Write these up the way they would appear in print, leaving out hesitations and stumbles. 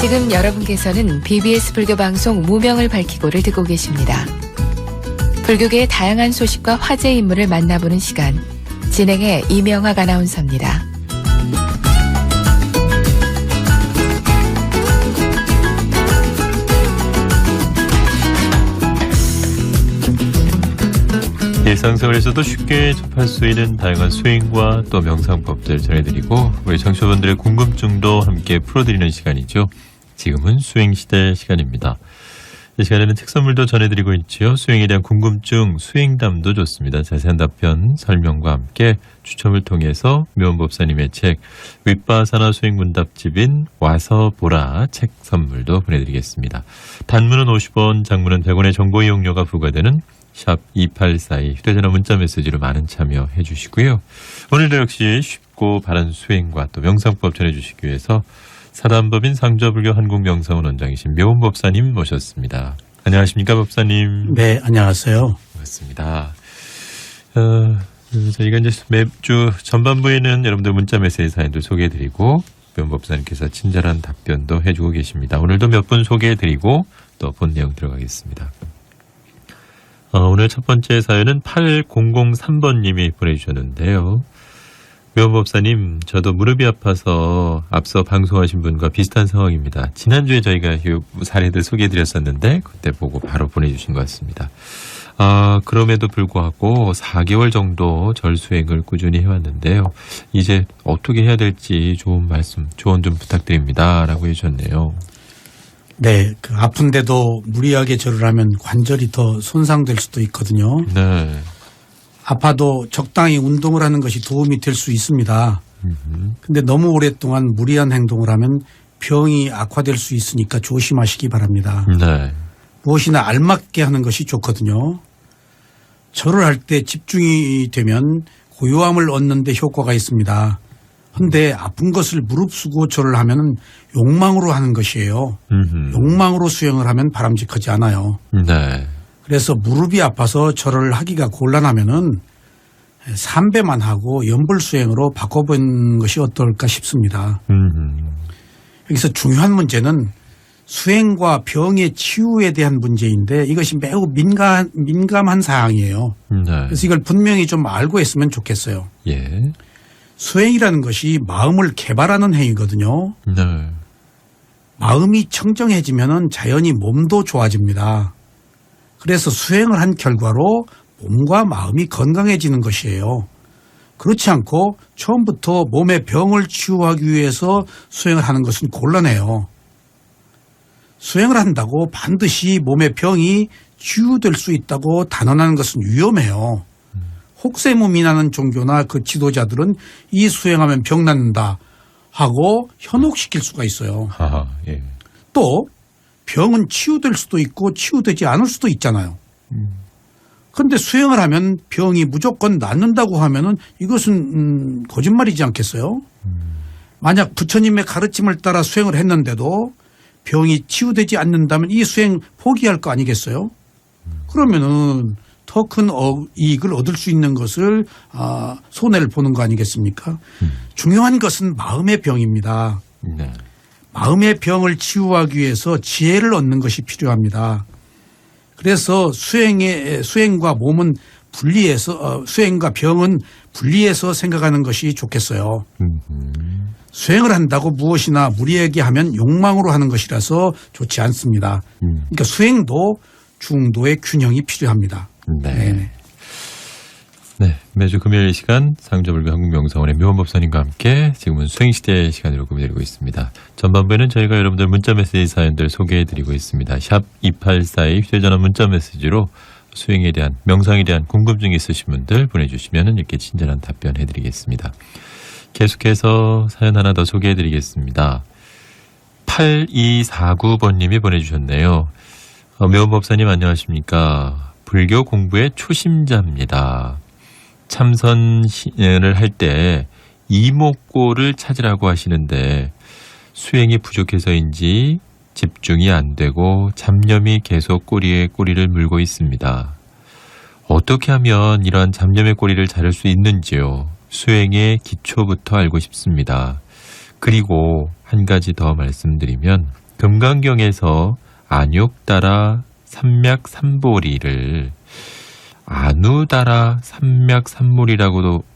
지금 여러분께서는 BBS 불교 방송 무명을 밝히고를 듣고 계십니다. 불교계의 다양한 소식과 화제 인물을 만나보는 시간, 진행의 이명학 아나운서입니다. 일상생활에서도 쉽게 접할 수 있는 다양한 수행과 또 명상법들 전해드리고 우리 청취자분들의 궁금증도 함께 풀어드리는 시간이죠. 지금은 수행시대 시간입니다. 이 시간에는 책 선물도 전해드리고 있지요. 수행에 대한 궁금증, 수행담도 좋습니다. 자세한 답변, 설명과 함께 추첨을 통해서 묘원법사님의 책 윗바사나 수행문답집인 와서 보라 책 선물도 보내드리겠습니다. 단문은 50원, 장문은 100원의 정보 이용료가 부과되는 샵 2842 휴대전화 문자 메시지로 많은 참여해 주시고요. 오늘도 역시 쉽고 바른 수행과 또 명상법 전해주시기 위해서 사단법인 상주불교 한국명상원 원장이신 묘원법사님 모셨습니다. 안녕하십니까 법사님. 네, 안녕하세요. 반갑습니다. 저희가 이제 매주 전반부에는 여러분들 문자 메시지 사연도 소개해드리고 묘원법사님께서 친절한 답변도 해주고 계십니다. 오늘도 몇 분 소개해드리고 또 본 내용 들어가겠습니다. 오늘 첫 번째 사연은 8003번님이 보내주셨는데요. 묘원법사님, 저도 무릎이 아파서 앞서 방송하신 분과 비슷한 상황입니다. 지난주에 저희가 이 사례들 소개해드렸었는데 그때 보고 바로 보내주신 것 같습니다. 그럼에도 불구하고 4개월 정도 절수행을 꾸준히 해왔는데요. 이제 어떻게 해야 될지 좋은 말씀, 조언 좀 부탁드립니다. 라고 해주셨네요. 네, 아픈데도 무리하게 절을 하면 관절이 더 손상될 수도 있거든요. 네. 아파도 적당히 운동을 하는 것이 도움이 될 수 있습니다. 근데 너무 오랫동안 무리한 행동을 하면 병이 악화될 수 있으니까 조심하시기 바랍니다. 네. 무엇이나 알맞게 하는 것이 좋거든요. 절을 할 때 집중이 되면 고요함을 얻는 데 효과가 있습니다. 근데 아픈 것을 무릅쓰고 절을 하면 욕망으로 하는 것이에요. 욕망으로 수행을 하면 바람직하지 않아요. 네. 그래서 무릎이 아파서 절을 하기가 곤란하면은 삼배만 하고 연불 수행으로 바꿔본 것이 어떨까 싶습니다. 여기서 중요한 문제는 수행과 병의 치유에 대한 문제인데 이것이 매우 민감한 사항이에요. 네. 그래서 이걸 분명히 좀 알고 했으면 좋겠어요. 예. 수행이라는 것이 마음을 개발하는 행위거든요. 네. 마음이 청정해지면 자연히 몸도 좋아집니다. 그래서 수행을 한 결과로 몸과 마음이 건강해지는 것이에요. 그렇지 않고 처음부터 몸의 병을 치유하기 위해서 수행을 하는 것은 곤란해요. 수행을 한다고 반드시 몸의 병이 치유될 수 있다고 단언하는 것은 위험해요. 혹세무민하는 종교나 그 지도자들은 이 수행하면 병 낫는다 하고 현혹시킬 수가 있어요. 예. 또 병은 치유될 수도 있고 치유되지 않을 수도 있잖아요. 그런데 수행을 하면 병이 무조건 낫는다고 하면은 이것은 거짓말이지 않겠어요? 만약 부처님의 가르침을 따라 수행을 했는데도 병이 치유되지 않는다면 이 수행 포기할 거 아니겠어요? 그러면은 더 큰 이익을 얻을 수 있는 것을 손해를 보는 거 아니겠습니까? 중요한 것은 마음의 병입니다. 네. 마음의 병을 치유하기 위해서 지혜를 얻는 것이 필요합니다. 그래서 수행과 몸은 분리해서 수행과 병은 분리해서 생각하는 것이 좋겠어요. 수행을 한다고 무엇이나 무리하게 하면 욕망으로 하는 것이라서 좋지 않습니다. 그러니까 수행도 중도의 균형이 필요합니다. 네. 네. 매주 금요일 이 시간 상주불교 한국명상원의 묘원법사님과 함께 지금은 수행시대 시간으로 꾸며드리고 있습니다. 전반부에는 저희가 여러분들 문자메시지 사연들 소개해드리고 있습니다. 샵 2842 휴대전화 문자메시지로 수행에 대한 명상에 대한 궁금증이 있으신 분들 보내주시면 이렇게 친절한 답변해드리겠습니다. 계속해서 사연 하나 더 소개해드리겠습니다. 8249번님이 보내주셨네요. 묘원법사님 안녕하십니까. 불교 공부의 초심자입니다. 참선을 할 때 이목고를 찾으라고 하시는데 수행이 부족해서인지 집중이 안 되고 잡념이 계속 꼬리에 꼬리를 물고 있습니다. 어떻게 하면 이러한 잡념의 꼬리를 자를 수 있는지요? 수행의 기초부터 알고 싶습니다. 그리고 한 가지 더 말씀드리면 금강경에서 안욕따라 삼맥삼보리를 안우따라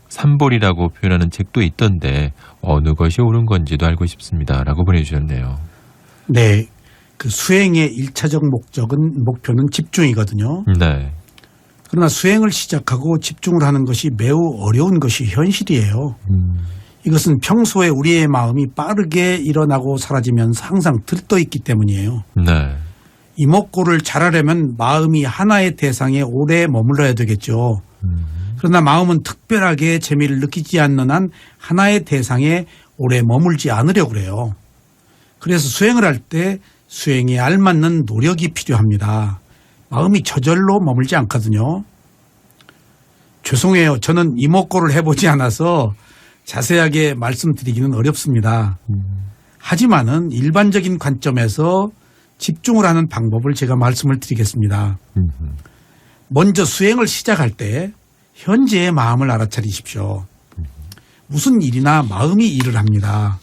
삼보리라고 표현하는 책도 있던데 어느 것이 옳은 건지도 알고 싶습니다. 라고 보내주셨네요. 네. 그 수행의 1차적 목표는 집중이거든요. 네. 그러나 수행을 시작하고 집중을 하는 것이 매우 어려운 것이 현실이에요. 이것은 평소에 우리의 마음이 빠르게 일어나고 사라지면서 항상 들떠 있기 때문이에요. 네. 이목고를 잘하려면 마음이 하나의 대상에 오래 머물러야 되겠죠. 그러나 마음은 특별하게 재미를 느끼지 않는 한 하나의 대상에 오래 머물지 않으려고 그래요. 그래서 수행을 할 때 수행에 알맞는 노력이 필요합니다. 마음이 저절로 머물지 않거든요. 죄송해요. 저는 이목고를 해보지 않아서 자세하게 말씀드리기는 어렵습니다. 하지만은 일반적인 관점에서 집중을 하는 방법을 제가 말씀을 드리겠습니다. 먼저 수행을 시작할 때 현재의 마음을 알아차리십시오. 무슨 일이나 마음이 일을 합니다.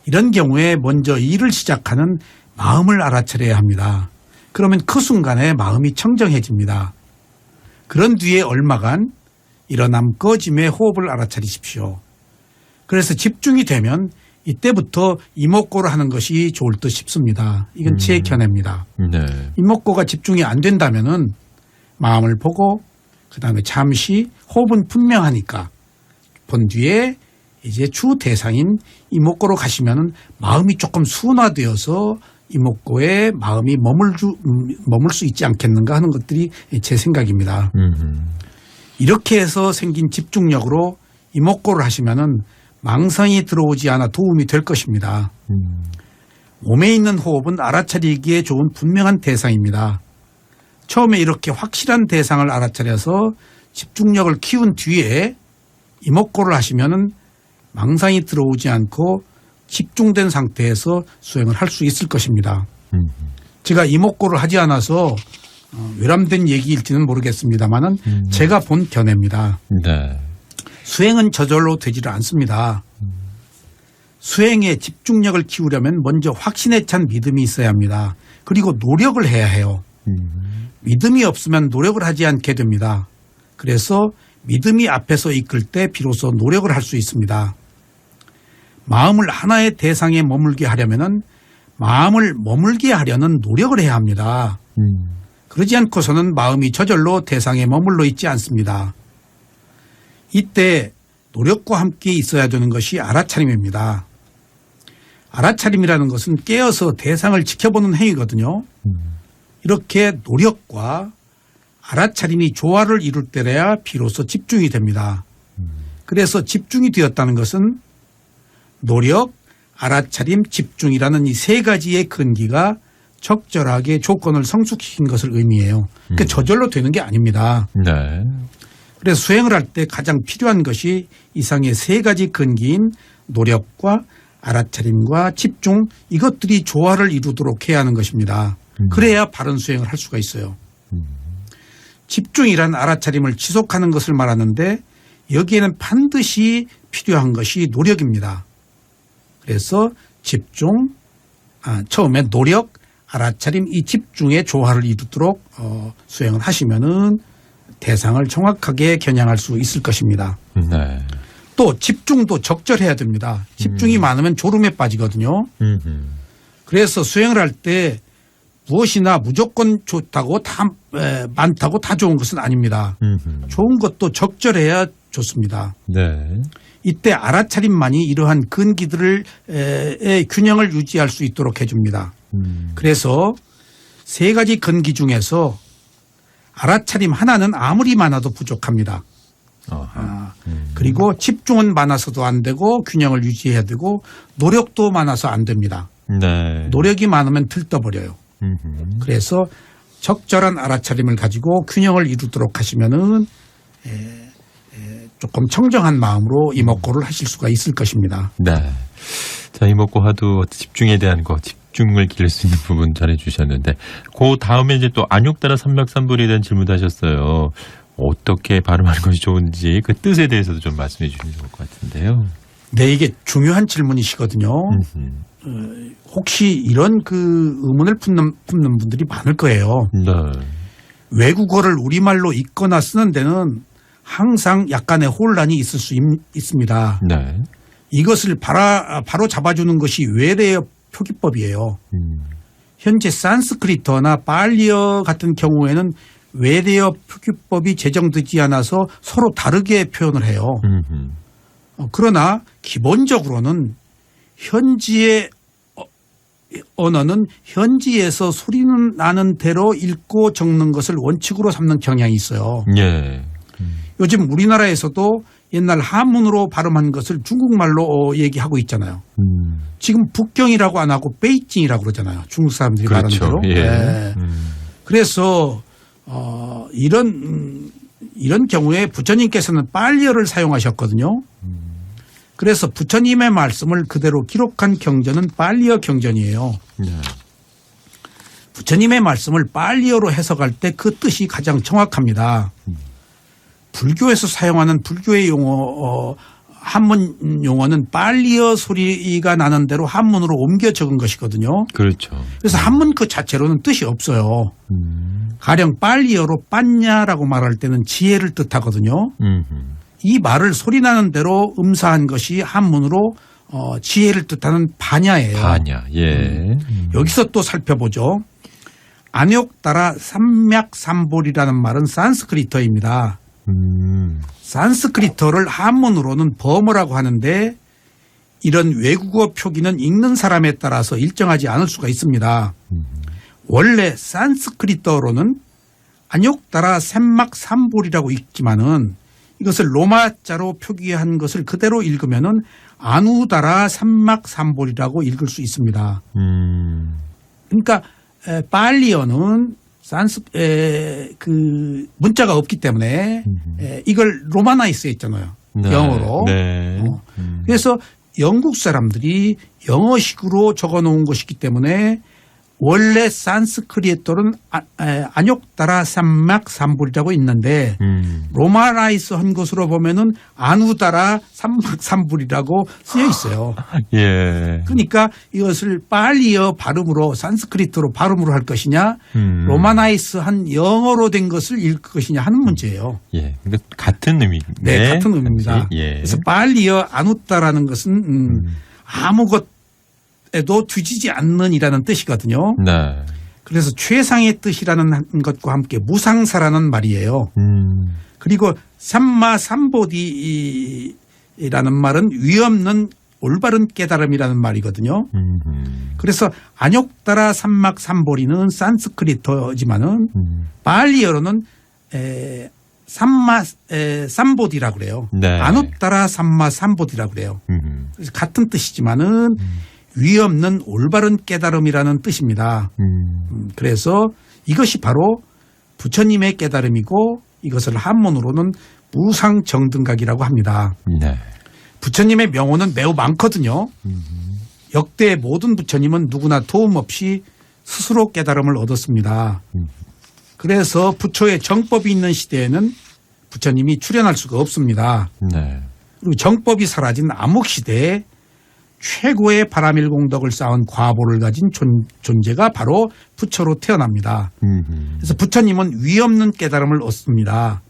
이런 경우에 먼저 일을 시작하는 마음을 알아차려야 합니다. 그러면 그 순간에 마음이 청정해집니다. 그런 뒤에 얼마간 일어남 꺼짐의 호흡을 알아차리십시오. 그래서 집중이 되면 이때부터 이목고를 하는 것이 좋을 듯 싶습니다. 이건 제 견해입니다. 네. 이목고가 집중이 안 된다면은 마음을 보고 그다음에 잠시 호흡은 분명하니까 본 뒤에 이제 주 대상인 이목고로 가시면은 마음이 조금 순화되어서 이목고에 마음이 머물 수 있지 않겠는가 하는 것들이 제 생각입니다. 이렇게 해서 생긴 집중력으로 이목고를 하시면은 망상이 들어오지 않아 도움이 될 것입니다. 몸에 있는 호흡은 알아차리기에 좋은 분명한 대상입니다. 처음에 이렇게 확실한 대상을 알아차려서 집중력을 키운 뒤에 이목고를 하시면은 망상이 들어오지 않고 집중된 상태에서 수행을 할 수 있을 것입니다. 제가 이목고를 하지 않아서 외람된 얘기일지는 모르겠습니다만은 제가 본 견해입니다. 네. 수행은 저절로 되지를 않습니다. 수행에 집중력을 키우려면 먼저 확신에 찬 믿음이 있어야 합니다. 그리고 노력을 해야 해요. 믿음이 없으면 노력을 하지 않게 됩니다. 그래서 믿음이 앞에서 이끌 때 비로소 노력을 할 수 있습니다. 마음을 하나의 대상에 머물게 하려면은 마음을 머물게 하려는 노력을 해야 합니다. 그러지 않고서는 마음이 저절로 대상에 머물러 있지 않습니다. 이때 노력과 함께 있어야 되는 것이 알아차림입니다. 알아차림이라는 것은 깨어서 대상을 지켜보는 행위거든요. 이렇게 노력과 알아차림이 조화를 이룰 때래야 비로소 집중이 됩니다. 그래서 집중이 되었다는 것은 노력, 알아차림, 집중이라는 이 세 가지의 근기가 적절하게 조건을 성숙시킨 것을 의미해요. 그러니까 저절로 되는 게 아닙니다. 네. 그래서 수행을 할 때 가장 필요한 것이 이상의 세 가지 근기인 노력과 알아차림과 집중, 이것들이 조화를 이루도록 해야 하는 것입니다. 그래야 바른 수행을 할 수가 있어요. 집중이란 알아차림을 지속하는 것을 말하는데 여기에는 반드시 필요한 것이 노력입니다. 그래서 집중, 처음에 노력, 알아차림, 이 집중의 조화를 이루도록 수행을 하시면은 대상을 정확하게 겨냥할 수 있을 것입니다. 네. 또 집중도 적절해야 됩니다. 집중이 많으면 졸음에 빠지거든요. 그래서 수행을 할 때 무엇이나 무조건 좋다고 많다고 다 좋은 것은 아닙니다. 좋은 것도 적절해야 좋습니다. 네. 이때 알아차림만이 이러한 근기들의 균형을 유지할 수 있도록 해줍니다. 그래서 세 가지 근기 중에서 알아차림 하나는 아무리 많아도 부족합니다. 그리고 집중은 많아서도 안 되고 균형을 유지해야 되고 노력도 많아서 안 됩니다. 네. 노력이 많으면 들떠버려요. 그래서 적절한 알아차림을 가지고 균형을 이루도록 하시면은 조금 청정한 마음으로 이목고를 하실 수가 있을 것입니다. 네. 자, 이목고 화두 집중에 대한 집중을 기를 수 있는 부분 잘해주셨는데, 그 다음에 이제 또 안욕따라 삼맥삼보리에 대한 질문도 하셨어요. 어떻게 발음하는 것이 좋은지 그 뜻에 대해서도 좀 말씀해 주시면 좋을 것 같은데요. 네, 이게 중요한 질문이시거든요. 혹시 이런 그 의문을 품는 분들이 많을 거예요. 네. 외국어를 우리말로 읽거나 쓰는 데는 항상 약간의 혼란이 있을 수 있습니다. 네. 이것을 바로 잡아주는 것이 외래어 표기법이에요. 현재 산스크리트어나 팔리어 같은 경우에는 외래어 표기법이 제정되지 않아서 서로 다르게 표현을 해요. 그러나 기본적으로는 현지의 언어는 현지에서 소리는 나는 대로 읽고 적는 것을 원칙으로 삼는 경향이 있어요. 예. 요즘 우리나라에서도 옛날 한문으로 발음한 것을 중국말로 얘기하고 있잖아요. 지금 북경이라고 안 하고 베이징이라고 그러잖아요. 중국 사람들이 그렇죠. 말하는 대로. 예. 네. 그래서 이런 경우에 부처님께서는 빨리어를 사용하셨거든요. 그래서 부처님의 말씀을 그대로 기록한 경전은 빨리어 경전이에요. 네. 부처님의 말씀을 빨리어로 해석할 때 그 뜻이 가장 정확합니다. 불교에서 사용하는 불교의 용어, 한문 용어는 빨리어 소리가 나는 대로 한문으로 옮겨 적은 것이거든요. 그렇죠. 그래서 한문 그 자체로는 뜻이 없어요. 가령 빨리어로 빤냐라고 말할 때는 지혜를 뜻하거든요. 이 말을 소리나는 대로 음사한 것이 한문으로 지혜를 뜻하는 반야예요. 반야. 예. 여기서 또 살펴보죠. 안욕따라 삼맥삼볼이라는 말은 산스크리트어입니다. 산스크리트어를 한문으로는 버머라고 하는데 이런 외국어 표기는 읽는 사람에 따라서 일정하지 않을 수가 있습니다. 원래 산스크리트어로는 안욕따라 샘막삼볼이라고 읽지만은 이것을 로마자로 표기한 것을 그대로 읽으면은 아누다라 삼막삼볼이라고 읽을 수 있습니다. 그러니까 팔리어는 그 문자가 없기 때문에 이걸 로마나이스 했잖아요. 네. 영어로. 네. 그래서 영국 사람들이 영어식으로 적어놓은 것이기 때문에 원래 산스크리트어는 안욕따라 삼막삼불이라고 있는데 로마나이스 한 것으로 보면은 아누다라 삼막삼불이라고 쓰여 있어요. 예. 그러니까 이것을 팔리어 발음으로 산스크리트로 발음으로 할 것이냐 로마나이스 한 영어로 된 것을 읽을 것이냐 하는 문제예요. 예. 그러니까 같은 의미. 네, 같은 의미입니다. 예. 그래서 팔리어 아누다라는 것은 아무것에도 뒤지지 않는 이라는 뜻이거든요. 네. 그래서 최상의 뜻이라는 것과 함께 무상사라는 말이에요. 그리고 삼마삼보디라는 말은 위없는 올바른 깨달음이라는 말이거든요. 그래서 안욕따라 삼막삼보리는 산스크리트어지만은 팔리어로는 삼보디라고 그래요. 네. 아누따라 삼마삼보디라고 그래요. 그래서 같은 뜻이지만은 위없는 올바른 깨달음이라는 뜻입니다. 그래서 이것이 바로 부처님의 깨달음이고 이것을 한문으로는 무상정등각이라고 합니다. 네. 부처님의 명호는 매우 많거든요. 역대 모든 부처님은 누구나 도움 없이 스스로 깨달음을 얻었습니다. 그래서 부처의 정법이 있는 시대에는 부처님이 출현할 수가 없습니다. 네. 그리고 정법이 사라진 암흑시대에 최고의 바라밀공덕을 쌓은 과보를 가진 존재가 바로 부처로 태어납니다. 그래서 부처님은 위없는 깨달음을 얻습니다.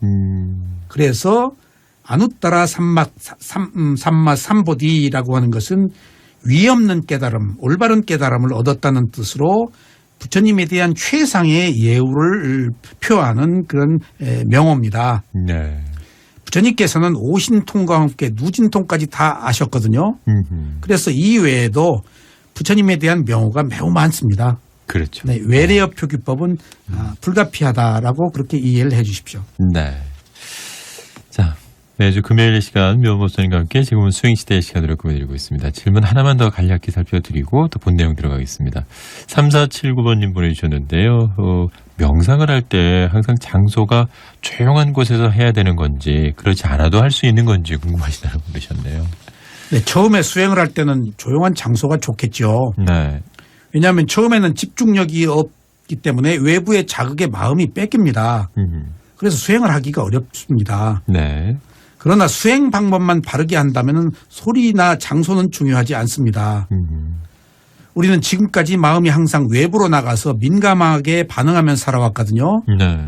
그래서 아누따라 삼마삼보디라고 하는 것은 위없는 깨달음, 올바른 깨달음을 얻었다는 뜻으로 부처님에 대한 최상의 예우를 표하는 그런 명호입니다. 네. 부처님께서는 오신통과 함께 누진통까지 다 아셨거든요. 그래서 이 외에도 부처님에 대한 명호가 매우 많습니다. 그렇죠. 네, 외래어 표기법은 불가피하다라고 그렇게 이해를 해 주십시오. 네. 자, 매주 금요일 이 시간 묘목사님과 함께 지금은 수행시대의 시간으로 꾸며드리고 있습니다. 질문 하나만 더 간략히 살펴드리고 또 본 내용 들어가겠습니다. 3479번님 보내주셨는데요. 명상을 할 때 항상 장소가 조용한 곳에서 해야 되는 건지 그렇지 않아도 할 수 있는 건지 궁금하시다고 그러셨네요. 네, 처음에 수행을 할 때는 조용한 장소가 좋겠죠. 네. 왜냐하면 처음에는 집중력이 없기 때문에 외부의 자극에 마음이 뺏깁니다. 그래서 수행을 하기가 어렵습니다. 네. 그러나 수행 방법만 바르게 한다면 소리나 장소는 중요하지 않습니다. 우리는 지금까지 마음이 항상 외부로 나가서 민감하게 반응하며 살아왔거든요. 네.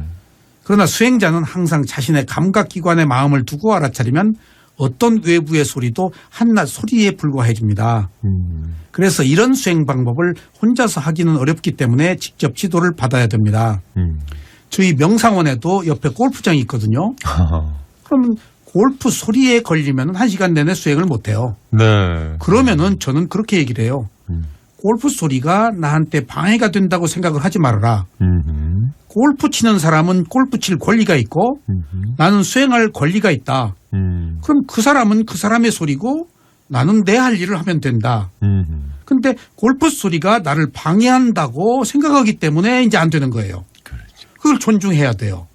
그러나 수행자는 항상 자신의 감각기관에 마음을 두고 알아차리면 어떤 외부의 소리도 한낱 소리에 불과해집니다. 그래서 이런 수행 방법을 혼자서 하기는 어렵기 때문에 직접 지도를 받아야 됩니다. 저희 명상원에도 옆에 골프장이 있거든요. 그러면 골프 소리에 걸리면 1시간 내내 수행을 못해요. 네. 그러면은 저는 그렇게 얘기를 해요. 골프 소리가 나한테 방해가 된다고 생각을 하지 말아라. 골프 치는 사람은 골프 칠 권리가 있고 나는 수행할 권리가 있다. 그럼 그 사람은 그 사람의 소리고 나는 내 할 일을 하면 된다. 근데 골프 소리가 나를 방해한다고 생각하기 때문에 이제 안 되는 거예요. 그렇죠. 그걸 존중해야 돼요.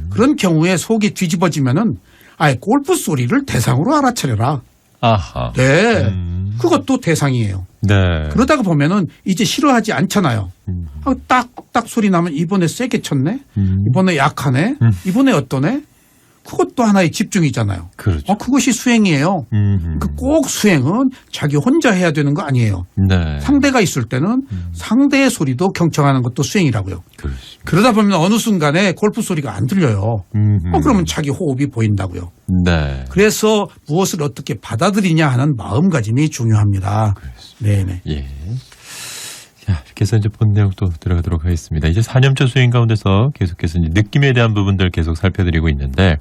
그런 경우에 속이 뒤집어지면은 아예 골프 소리를 대상으로 알아차려라. 아하. 네. 그것도 대상이에요. 네. 그러다가 보면은 이제 싫어하지 않잖아요. 딱 소리 나면 이번에 세게 쳤네? 이번에 약하네? 이번에 어떠네? 그것도 하나의 집중이잖아요. 그렇죠. 그것이 수행이에요. 그러니까 꼭 수행은 자기 혼자 해야 되는 거 아니에요. 네. 상대가 있을 때는 상대의 소리도 경청하는 것도 수행이라고요. 그렇죠. 그러다 보면 어느 순간에 골프 소리가 안 들려요. 그러면 자기 호흡이 보인다고요. 네. 그래서 무엇을 어떻게 받아들이냐 하는 마음가짐이 중요합니다. 네네. 예. 자, 이렇게 해서 이제 본 내용 또 들어가도록 하겠습니다. 이제 4년차 수행 가운데서 계속해서 이제 느낌에 대한 부분들 계속 살펴드리고 있는데,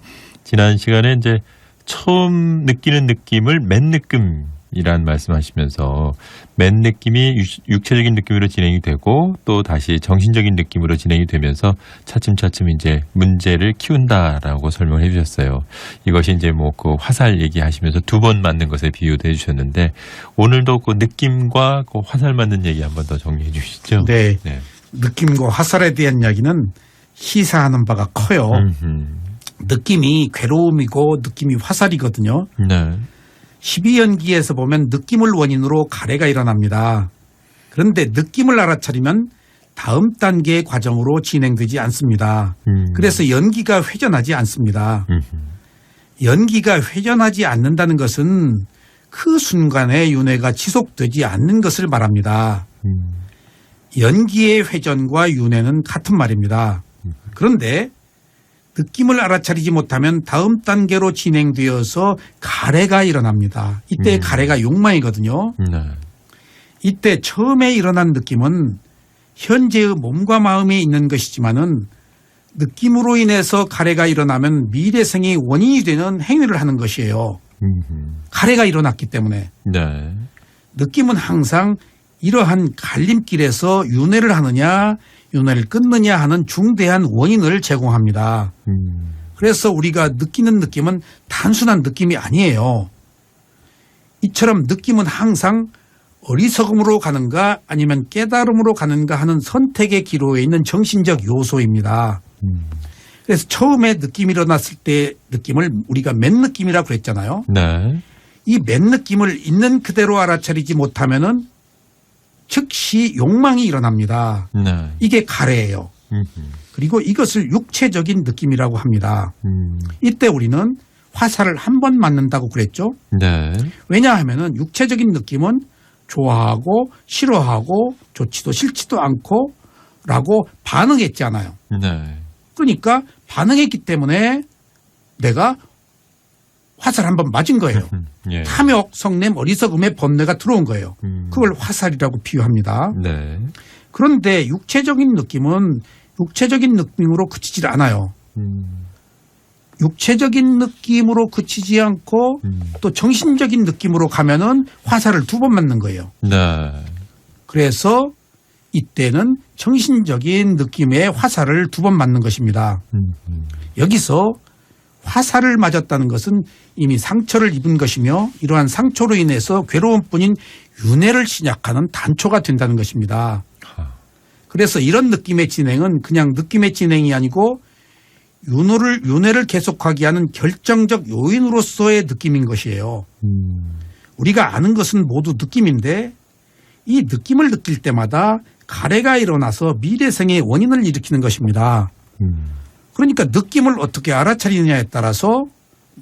지난 시간에 이제 처음 느끼는 느낌을 맨느낌이란 말씀하시면서 맨 느낌이 육체적인 느낌으로 진행이 되고 또 다시 정신적인 느낌으로 진행이 되면서 차츰차츰 이제 문제를 키운다라고 설명을 해주셨어요. 이것이 이제 뭐 그 화살 얘기하시면서 2번 맞는 것에 비유도 해주셨는데 오늘도 그 느낌과 그 화살 맞는 얘기 한 번 더 정리해 주시죠. 네. 네. 느낌과 화살에 대한 이야기는 시사하는 바가 커요. 느낌이 괴로움이고 느낌이 화살이거든요. 네. 12연기에서 보면 느낌을 원인으로 가래가 일어납니다. 그런데 느낌을 알아차리면 다음 단계의 과정으로 진행되지 않습니다. 그래서 연기가 회전하지 않습니다. 연기가 회전하지 않는다는 것은 그 순간의 윤회가 지속되지 않는 것을 말합니다. 연기의 회전과 윤회는 같은 말입니다. 그런데 느낌을 알아차리지 못하면 다음 단계로 진행되어서 가래가 일어납니다. 이때 가래가 욕망이거든요. 네. 이때 처음에 일어난 느낌은 현재의 몸과 마음에 있는 것이지만은 느낌으로 인해서 가래가 일어나면 미래생의 원인이 되는 행위를 하는 것이에요. 가래가 일어났기 때문에. 네. 느낌은 항상 이러한 갈림길에서 윤회를 하느냐 윤회를 끊느냐 하는 중대한 원인을 제공합니다. 그래서 우리가 느끼는 느낌은 단순한 느낌이 아니에요. 이처럼 느낌은 항상 어리석음으로 가는가 아니면 깨달음으로 가는가 하는 선택의 기로에 있는 정신적 요소입니다. 그래서 처음에 느낌이 일어났을 때 느낌을 우리가 맨 느낌이라고 그랬잖아요. 네. 이 맨 느낌을 있는 그대로 알아차리지 못하면은 즉시 욕망이 일어납니다. 네. 이게 가래예요. 그리고 이것을 육체적인 느낌이라고 합니다. 이때 우리는 화살을 한 번 맞는다고 그랬죠. 네. 왜냐하면 육체적인 느낌은 좋아하고 싫어하고 좋지도 싫지도 않고 라고 반응했잖아요. 네. 그러니까 반응했기 때문에 내가 화살 한 번 맞은 거예요. 예. 탐욕, 성냄, 어리석음의 번뇌가 들어온 거예요. 그걸 화살이라고 비유합니다. 네. 그런데 육체적인 느낌은 육체적인 느낌으로 그치질 않아요. 육체적인 느낌으로 그치지 않고 또 정신적인 느낌으로 가면은 화살을 2번 맞는 거예요. 네. 그래서 이때는 정신적인 느낌의 화살을 2번 맞는 것입니다. 여기서 화살을 맞았다는 것은 이미 상처를 입은 것이며 이러한 상처로 인해서 괴로움뿐인 윤회를 시작하는 단초가 된다는 것입니다. 그래서 이런 느낌의 진행은 그냥 느낌의 진행이 아니고 윤회를 계속하게 하는 결정적 요인으로서의 느낌인 것이에요. 우리가 아는 것은 모두 느낌인데 이 느낌을 느낄 때마다 가래가 일어나서 미래생의 원인을 일으키는 것입니다. 그러니까 느낌을 어떻게 알아차리느냐에 따라서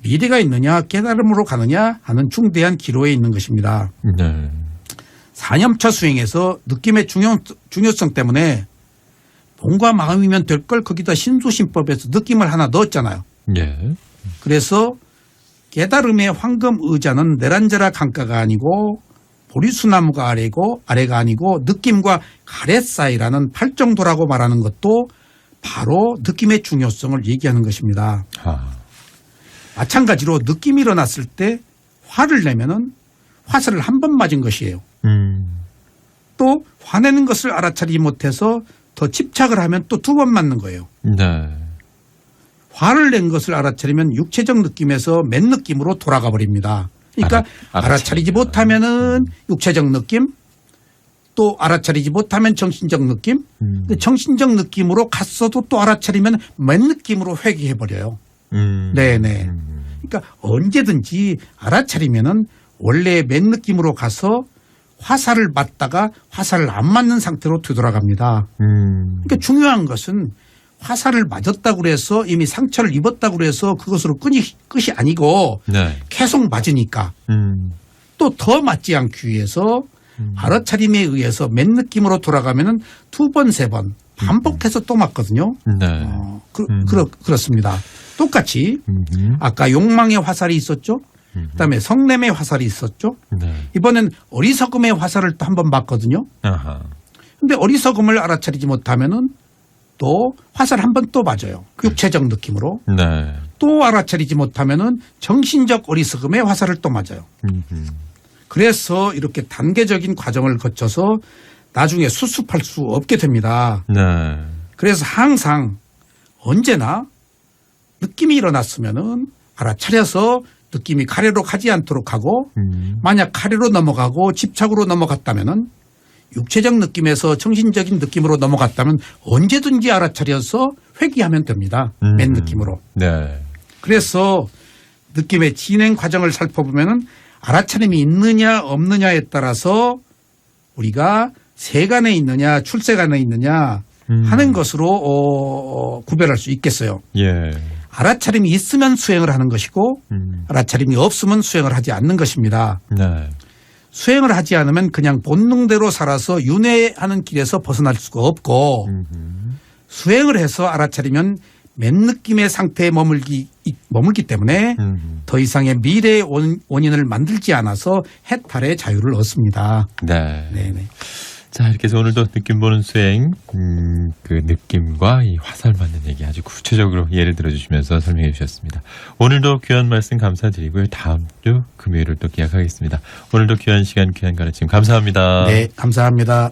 미래가 있느냐 깨달음으로 가느냐 하는 중대한 기로에 있는 것입니다. 네. 4년차 수행에서 느낌의 중요성 때문에 몸과 마음이면 될 걸 거기다 신수신법에서 느낌을 하나 넣었잖아요. 예. 그래서 깨달음의 황금 의자는 내란자라 강가가 아니고 보리수나무가 아래가 아니고 느낌과 가래 사이라는 팔정도라고 말하는 것도 바로 느낌의 중요성을 얘기하는 것입니다. 아. 마찬가지로 느낌이 일어났을 때 화를 내면은 화살을 한 번 맞은 것이에요. 또 화내는 것을 알아차리지 못해서 더 집착을 하면 또 2번 맞는 거예요. 네. 화를 낸 것을 알아차리면 육체적 느낌에서 맨 느낌으로 돌아가 버립니다. 그러니까 알아차리지 못하면은 육체적 느낌, 또 알아차리지 못하면 정신적 느낌, 근데 정신적 느낌으로 갔어도 또 알아차리면 맨 느낌으로 회귀해 버려요. 네네. 그러니까 언제든지 알아차리면은 원래 맨 느낌으로 가서 화살을 맞다가 화살을 안 맞는 상태로 되돌아갑니다. 그러니까 중요한 것은 화살을 맞았다고 해서 이미 상처를 입었다고 해서 그것으로 끝이 아니고 네. 계속 맞으니까 또 더 맞지 않기 위해서 알아차림에 의해서 맨 느낌으로 돌아가면은 2번, 3번 반복해서 또 맞거든요. 네. 그렇습니다. 똑같이 아까 욕망의 화살이 있었죠. 그다음에 성냄의 화살이 있었죠. 네. 이번엔 어리석음의 화살을 또 한 번 맞거든요. 아하. 근데 어리석음을 알아차리지 못하면은 또 화살 한 번 또 맞아요. 육체적 느낌으로. 네. 또 알아차리지 못하면은 정신적 어리석음의 화살을 또 맞아요. 그래서 이렇게 단계적인 과정을 거쳐서 나중에 수습할 수 없게 됩니다. 네. 그래서 항상 언제나 느낌이 일어났으면은 알아차려서 느낌이 가래로 가지 않도록 하고 만약 가래로 넘어가고 집착으로 넘어갔다면은 육체적 느낌에서 정신적인 느낌으로 넘어갔다면 언제든지 알아차려서 회귀하면 됩니다. 맨 느낌으로. 네. 그래서 느낌의 진행 과정을 살펴보면은 알아차림이 있느냐 없느냐에 따라서 우리가 세간에 있느냐 출세간에 있느냐 하는 것으로 구별할 수 있겠어요. 예. 알아차림이 있으면 수행을 하는 것이고 알아차림이 없으면 수행을 하지 않는 것입니다. 네. 수행을 하지 않으면 그냥 본능대로 살아서 윤회하는 길에서 벗어날 수가 없고 수행을 해서 알아차리면 맨 느낌의 상태에 머물기 때문에 더 이상의 미래의 원인을 만들지 않아서 해탈의 자유를 얻습니다. 네. 네네. 자, 이렇게 해서 오늘도 느낌 보는 수행, 그 느낌과 이 화살 맞는 얘기 아주 구체적으로 예를 들어주시면서 설명해 주셨습니다. 오늘도 귀한 말씀 감사드리고요. 다음 주 금요일을 또 기약하겠습니다. 오늘도 귀한 시간, 귀한 가르침 감사합니다. 네, 감사합니다.